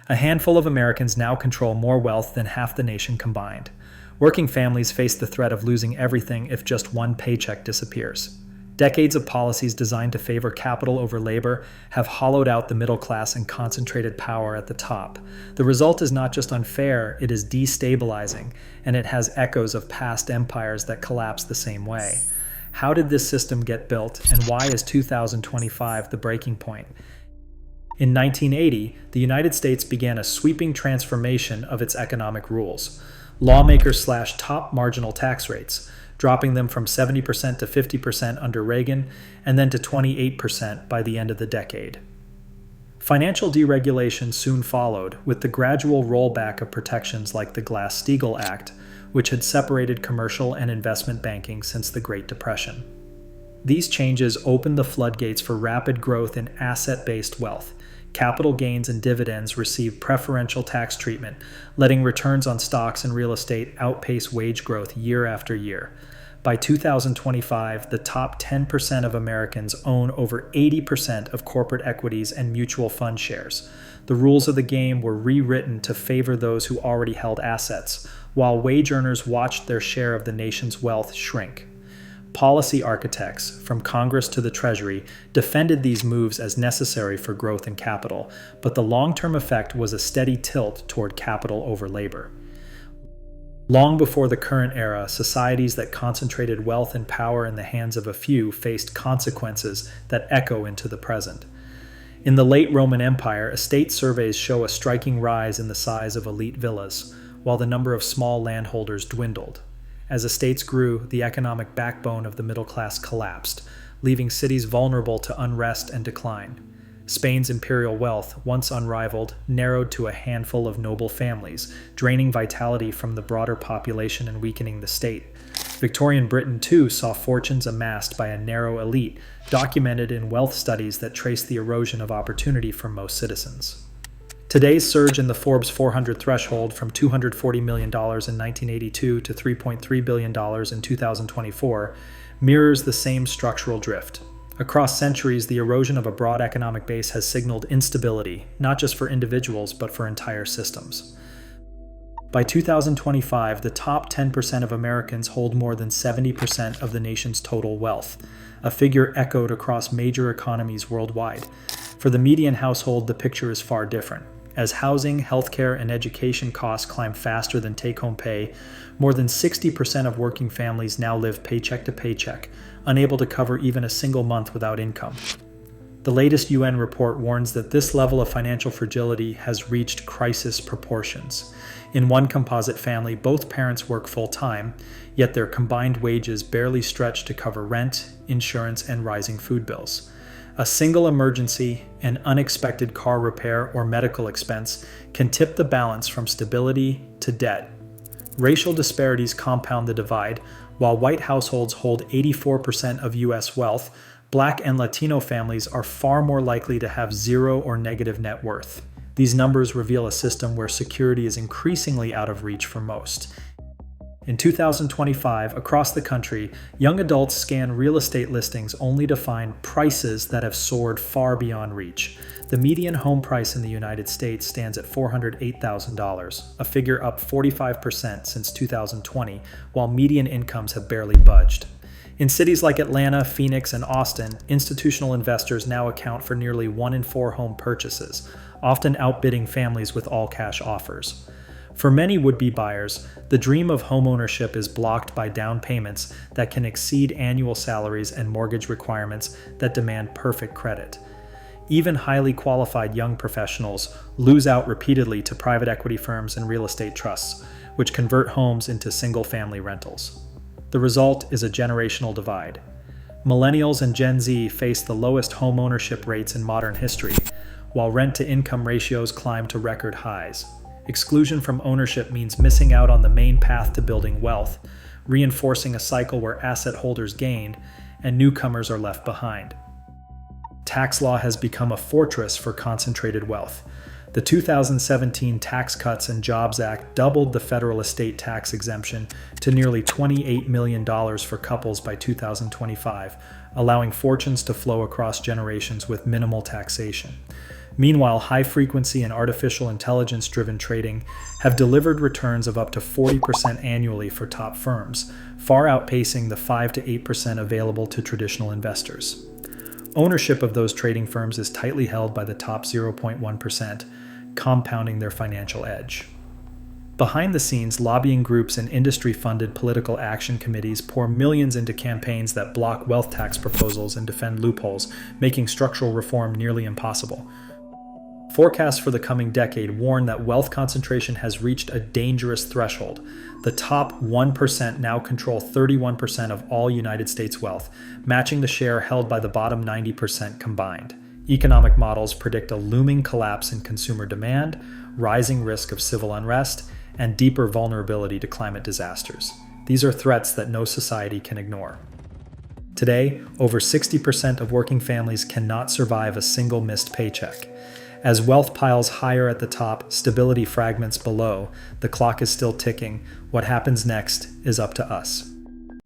A handful of Americans now control more wealth than half the nation combined. Working families face the threat of losing everything if just one paycheck disappears. Decades of policies designed to favor capital over labor have hollowed out the middle class and concentrated power at the top. The result is not just unfair, it is destabilizing, and it has echoes of past empires that collapsed the same way. How did this system get built, and why is 2025 the breaking point? In 1980, the United States began a sweeping transformation of its economic rules. Lawmakers slashed top marginal tax rates, dropping them from 70% to 50% under Reagan, and then to 28% by the end of the decade. Financial deregulation soon followed, with the gradual rollback of protections like the Glass-Steagall Act, which had separated commercial and investment banking since the Great Depression. These changes opened the floodgates for rapid growth in asset-based wealth. Capital gains and dividends received preferential tax treatment, letting returns on stocks and real estate outpace wage growth year after year. By 2025, the top 10% of Americans own over 80% of corporate equities and mutual fund shares. The rules of the game were rewritten to favor those who already held assets, while wage earners watched their share of the nation's wealth shrink. Policy architects, from Congress to the Treasury, defended these moves as necessary for growth and capital, but the long-term effect was a steady tilt toward capital over labor. Long before the current era, societies that concentrated wealth and power in the hands of a few faced consequences that echo into the present. In the late Roman Empire, estate surveys show a striking rise in the size of elite villas, while the number of small landholders dwindled. As estates grew, the economic backbone of the middle class collapsed, leaving cities vulnerable to unrest and decline. Spain's imperial wealth, once unrivaled, narrowed to a handful of noble families, draining vitality from the broader population and weakening the state. Victorian Britain, too, saw fortunes amassed by a narrow elite, documented in wealth studies that trace the erosion of opportunity for most citizens. Today's surge in the Forbes 400 threshold from $240 million in 1982 to $3.3 billion in 2024 mirrors the same structural drift. Across centuries, the erosion of a broad economic base has signaled instability, not just for individuals, but for entire systems. By 2025, the top 10% of Americans hold more than 70% of the nation's total wealth, a figure echoed across major economies worldwide. For the median household, the picture is far different. As housing, healthcare, and education costs climb faster than take-home pay, more than 60% of working families now live paycheck to paycheck, unable to cover even a single month without income. The latest UN report warns that this level of financial fragility has reached crisis proportions. In one composite family, both parents work full-time, yet their combined wages barely stretch to cover rent, insurance, and rising food bills. A single emergency, an unexpected car repair, or medical expense can tip the balance from stability to debt. Racial disparities compound the divide. While white households hold 84% of U.S. wealth, Black and Latino families are far more likely to have zero or negative net worth. These numbers reveal a system where security is increasingly out of reach for most. In 2025, across the country, young adults scan real estate listings only to find prices that have soared far beyond reach. The median home price in the United States stands at $408,000, a figure up 45% since 2020, while median incomes have barely budged. In cities like Atlanta, Phoenix, and Austin, institutional investors now account for nearly 1 in 4 home purchases, often outbidding families with all-cash offers. For many would-be buyers, the dream of homeownership is blocked by down payments that can exceed annual salaries and mortgage requirements that demand perfect credit. Even highly qualified young professionals lose out repeatedly to private equity firms and real estate trusts, which convert homes into single-family rentals. The result is a generational divide. Millennials and Gen Z face the lowest homeownership rates in modern history, while rent-to-income ratios climb to record highs. Exclusion from ownership means missing out on the main path to building wealth, reinforcing a cycle where asset holders gain and newcomers are left behind. Tax law has become a fortress for concentrated wealth. The 2017 Tax Cuts and Jobs Act doubled the federal estate tax exemption to nearly $28 million for couples by 2025, allowing fortunes to flow across generations with minimal taxation. Meanwhile, high-frequency and artificial intelligence-driven trading have delivered returns of up to 40% annually for top firms, far outpacing the 5 to 8% available to traditional investors. Ownership of those trading firms is tightly held by the top 0.1%, compounding their financial edge. Behind the scenes, lobbying groups and industry-funded political action committees pour millions into campaigns that block wealth tax proposals and defend loopholes, making structural reform nearly impossible. Forecasts for the coming decade warn that wealth concentration has reached a dangerous threshold. The top 1% now control 31% of all United States wealth, matching the share held by the bottom 90% combined. Economic models predict a looming collapse in consumer demand, rising risk of civil unrest, and deeper vulnerability to climate disasters. These are threats that no society can ignore. Today, over 60% of working families cannot survive a single missed paycheck. As wealth piles higher at the top, stability fragments below, the clock is still ticking. What happens next is up to us.